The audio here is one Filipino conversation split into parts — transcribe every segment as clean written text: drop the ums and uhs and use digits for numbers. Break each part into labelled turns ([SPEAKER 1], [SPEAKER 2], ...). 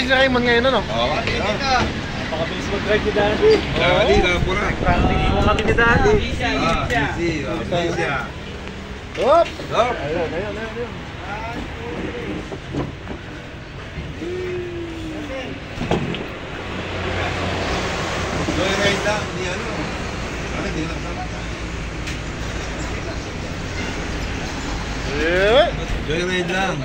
[SPEAKER 1] si Raymond ngayon, ano?
[SPEAKER 2] Oo.
[SPEAKER 3] Napakabilis mag-drive ni Daddy.
[SPEAKER 2] Daddy, pura.
[SPEAKER 3] Practice mo kami ni Daddy.
[SPEAKER 2] Easy.
[SPEAKER 1] Hop!
[SPEAKER 2] Hop!
[SPEAKER 1] Ayun.
[SPEAKER 2] Joyride lang, hindi ano. Ano, hindi lang sama. Joyride lang.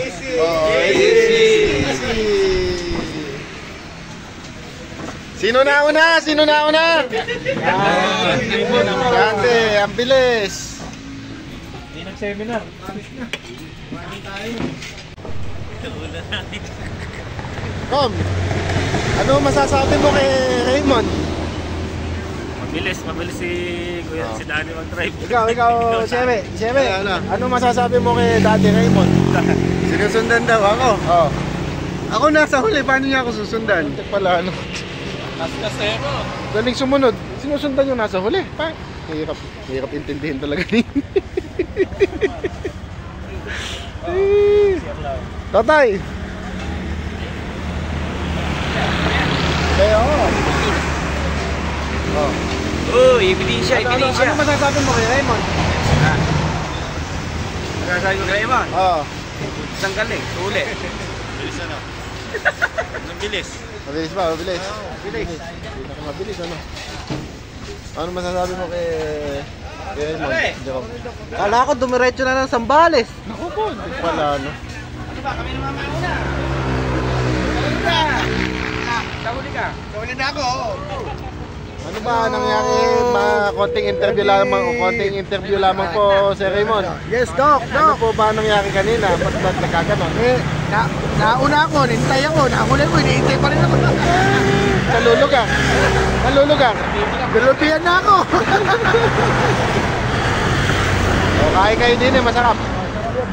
[SPEAKER 1] Easy. Sino na una? Dante, ang bilis.
[SPEAKER 3] Hindi nag-seminar.
[SPEAKER 1] Tom, ano masasabi mo kay Raymond?
[SPEAKER 3] Mabilis si Kuya, si Daddy mag-drive.
[SPEAKER 1] Ikaw, Siyeme, ano masasabi mo kay Daddy Raymond?
[SPEAKER 4] Sinusundan daw ako.
[SPEAKER 1] Oh.
[SPEAKER 4] Ako nasa huli, paano niya ako susundan?
[SPEAKER 1] Ito pala, ano? Daling sumunod, sinusundan yung nasa huli. Hirap intindihin talaga ni. Tatay!
[SPEAKER 3] Ebidensya.
[SPEAKER 1] Ano masasabi mo kay Raymond?
[SPEAKER 3] Nagsasabi ko kay Raymond.
[SPEAKER 1] Oo.
[SPEAKER 3] Isang galing, huli. Bilis ano? Bilis.
[SPEAKER 1] Mabilis ba? Mabilis. Mabilis, ano? Ano masasabi mo kay Raymond?
[SPEAKER 4] Kala ko dumiretso na ng Sambales.
[SPEAKER 1] Naku po, hindi pala, ano?
[SPEAKER 3] Ano ba? Kami naman mauna. Nahuli ka. Nahuli na ako.
[SPEAKER 1] Ano ba nangyari? Konting interview lamang po, Sir Raymond.
[SPEAKER 4] Yes, Doc.
[SPEAKER 1] Ano po ba nangyari kanina? Ba't nagkaganon?
[SPEAKER 4] Nauna ako, nintay ako, nahuli mo, hinihintay pa rin ako.
[SPEAKER 1] Nalulugar.
[SPEAKER 4] Galupian na ako.
[SPEAKER 1] O, kain kayo din eh, masarap.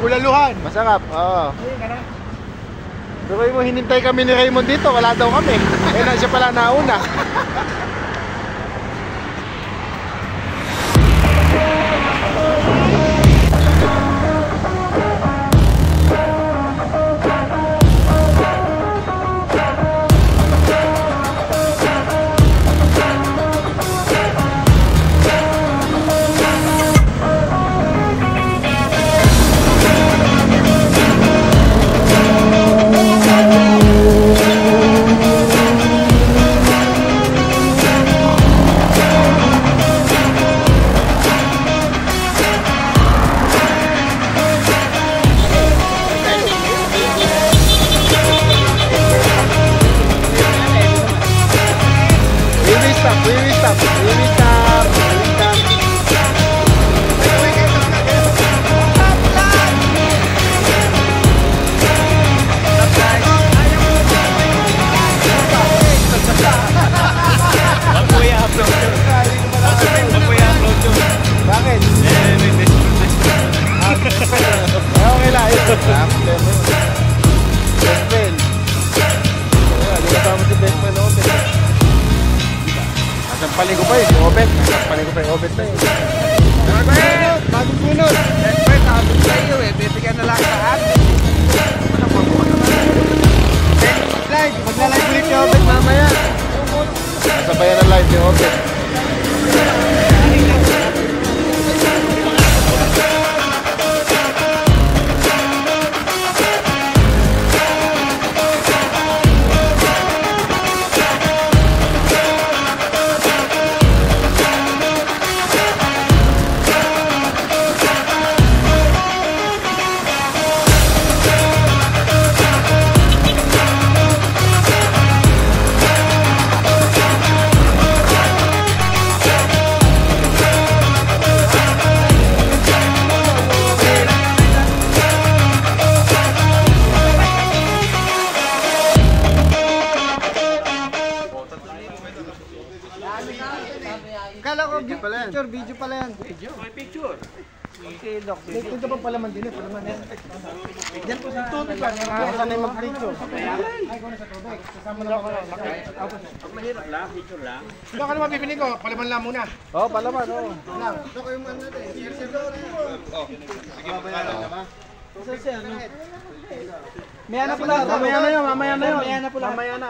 [SPEAKER 4] Bulaluhan.
[SPEAKER 1] Masarap, oo. Pero mo hinintay kami ni Raymond dito, wala daw kami. Eh, siya pala nauna. Sampalin ko pa eh, yung obet na eh.
[SPEAKER 4] Bagong punod. Expert, sabi ko sa iyo eh, bibigyan na lang lahat. Live, magla-live ulit yung obet mamaya.
[SPEAKER 1] Sabayan na live yung obet.
[SPEAKER 4] Kala ko video pala yan.
[SPEAKER 3] Picture.
[SPEAKER 1] Ito pa palaman din eh. Palaman eh. Diyan po sa tubig ba? Saan na yung mag-picture? Ay, kung nasa tubig. Kasama na ako.
[SPEAKER 3] Pag mahirap lang, picture lang.
[SPEAKER 1] Ito ka naman bibili ko. Palaman lang muna. Oo, palaman. Oo. Ito ko yung ano natin.
[SPEAKER 2] Sige, magkano?
[SPEAKER 1] Maya na pula. Mamaya na yun. Mamaya na yun. Mamaya na pula. Mamaya na.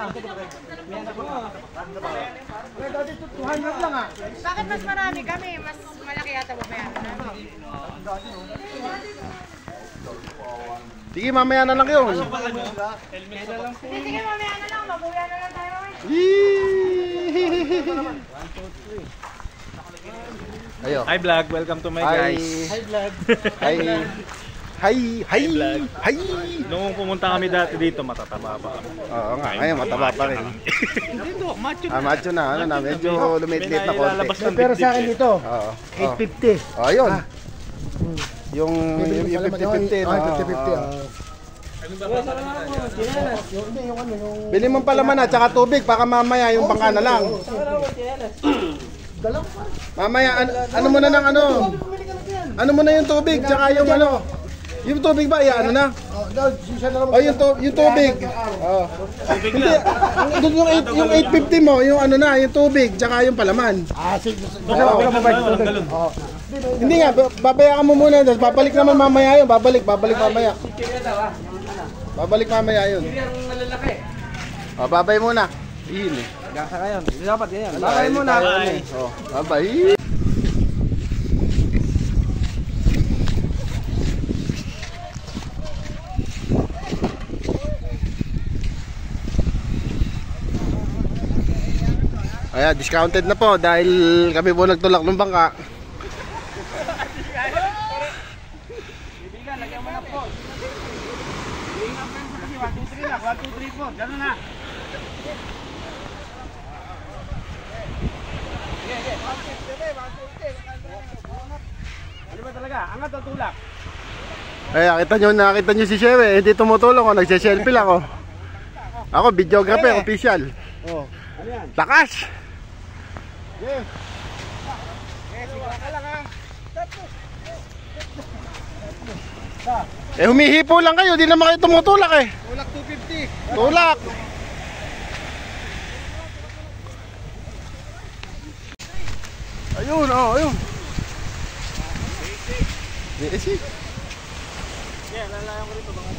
[SPEAKER 1] Wait, dati 200 lang ah.
[SPEAKER 5] Bakit mas marami kami? Mas malaki yata babayaran namin.
[SPEAKER 1] Sige, mamaya na lang yun.
[SPEAKER 5] Sige, mamaya na lang. Mabuya na lang tayo.
[SPEAKER 1] Ayo.
[SPEAKER 3] Hi vlog, welcome to my guys.
[SPEAKER 1] Hi vlog. Hi. Hi. Hi. Hi.
[SPEAKER 3] Noong pumunta kami dati dito, matataba pa kami.
[SPEAKER 1] Oo nga, ngayon mataba pa rin.
[SPEAKER 3] Dito, macho
[SPEAKER 1] Ah, macho na, ano na, medyo lumit-lit na
[SPEAKER 3] ilalabas
[SPEAKER 1] konti.
[SPEAKER 3] ng pero sa akin dito,
[SPEAKER 1] Oo.
[SPEAKER 4] 850.
[SPEAKER 1] Oh, ayun. Yung 50-50 na.
[SPEAKER 4] 50-50.
[SPEAKER 1] Bili mo palaman na, tsaka tubig, baka mamaya yung bangka na lang. Mamaya, ano mo na ng ano? Ano mo na yung tubig, tsaka yung ano? Yung tubig ba, ano na? Oh, yung tubig. Oh. Hindi, yung 850 mo, yung ano na, yung tubig, tsaka yung palaman.
[SPEAKER 4] Sige.
[SPEAKER 1] Hindi nga, babayaran mo muna, tapos babalik naman mamaya yun, babalik mamaya. Babalik mamaya yun. Oh, babay muna. Iyon eh.
[SPEAKER 3] Gasa ngayon, dapat ganyan.
[SPEAKER 1] Babay muna. Oh, babay. Ayan, discounted na po dahil kami po nagtulak ng bangka.
[SPEAKER 3] Ibigan, lagyan mo na po. Ibigan mo na 1, 2, 3 na, 1, 2, 3, 4. Gano'n na. Ano ba talaga? Angat o tulak?
[SPEAKER 1] Ay, nakita nyo si Shewe, hindi tumutulong ako, nagse-selfie lang ako. Ako, videographer, official.
[SPEAKER 3] Oh. Ano yan?
[SPEAKER 1] Lakas!
[SPEAKER 3] Yes, ikaw ka lang ha.
[SPEAKER 1] Eh, humihipo lang kayo, di naman kayo tumutulak eh.
[SPEAKER 3] Tulak 250.
[SPEAKER 1] Tulak! Ayun, oh, ayun. Basic.
[SPEAKER 3] Yeah, lalayan ko rito baka.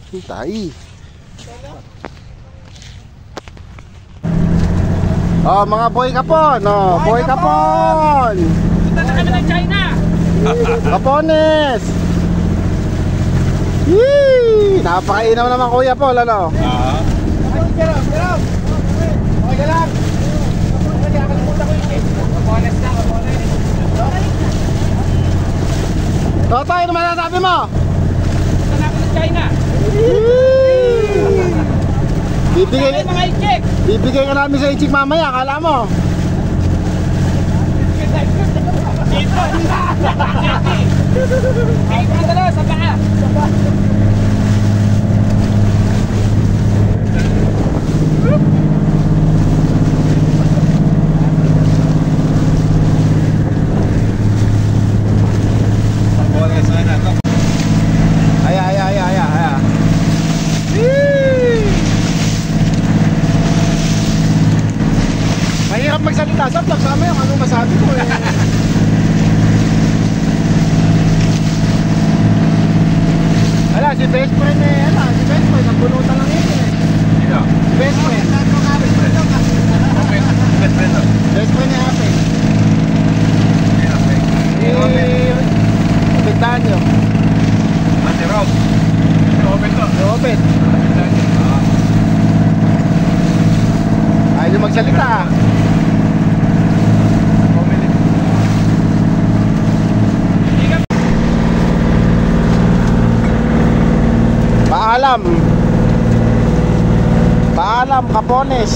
[SPEAKER 1] Hintay. Oh, mga boy kapon, oh, boy kapon.
[SPEAKER 3] Punta na kami ng China.
[SPEAKER 1] Kapones. Yee! Napakainaw naman Kuya Paul, ano?
[SPEAKER 3] Okay ka lang. Hindi ako nalimutan ko yun eh. Kapones na, kapones.
[SPEAKER 1] Totoy, ano masasabi mo?
[SPEAKER 3] Punta na ako ng China.
[SPEAKER 1] Bibigay,
[SPEAKER 3] Ay, mga i-check.
[SPEAKER 1] bibigay ka namin sa ichik mamaya, akala mo?
[SPEAKER 3] Dito. Kahit na dalawa sa baka.
[SPEAKER 1] Aya. Mahirap magsalita sa vlog, sama yung anong masabi ko eh. Ala, si best friend eh, si best friend, nagbunutan lang yun eh.
[SPEAKER 2] Sino?
[SPEAKER 1] Si best friend. Best friend ni Happy. Kapitán nyo.
[SPEAKER 2] Ate Rob. Open to.
[SPEAKER 1] Robert. Ayaw nyo magsalita ah. Paalam. Paalam, Kapones.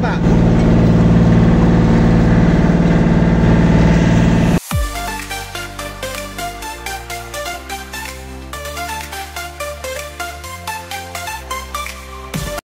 [SPEAKER 1] pa.